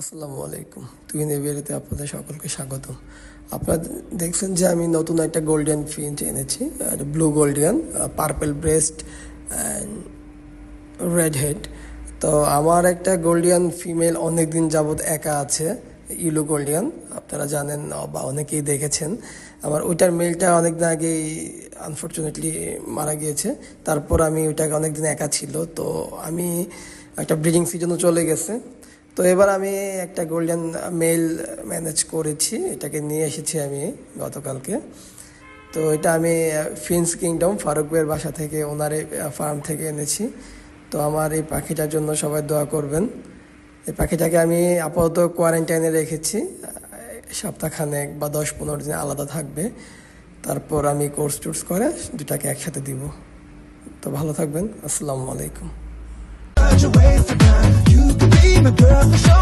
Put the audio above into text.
আসসালামু আলাইকুম। তুহিন এভিয়ারিতে আপনাদের সকলকে স্বাগতম। আপনারা দেখছেন যে আমি নতুন একটা গোল্ডেন ফিঞ্চ এনেছি, blue Gouldian, purple breast and red head. তো আমার একটা গোল্ডিয়ান ফিমেল অনেক দিন যাবৎ একা আছে, ইউলো গোল্ডিয়ান, আপনারা জানেন বা অনেকেই দেখেছেন। আমার ওইটার মেলটা অনেকদিন আগেই আনফর্চুনেটলি মারা গিয়েছে। তারপর আমি ওইটাকে অনেকদিন একা ছিল, তো আমি একটা ব্রিডিং সিজনও চলে গেছে। তো এবার আমি একটা গোল্ডেন মেল ম্যানেজ করেছি, এটাকে নিয়ে এসেছি আমি গতকালকে। তো এটা আমি ফিন্স কিংডম ফারুক ভাইয়ের বাসা থেকে, ওনার ফার্ম থেকে এনেছি। তো আমার এই পাখিটার জন্য সবাই দোয়া করবেন। এই পাখিটাকে আমি আপাতত কোয়ারেন্টাইনে রেখেছি, সপ্তাহখানেক বা 10-15 দিন আলাদা থাকবে। তারপর আমি কোর্স টুর্স করে দুটাকে একসাথে দিব। তো ভালো থাকবেন। আসসালামু আলাইকুম। You could be my girl for sure.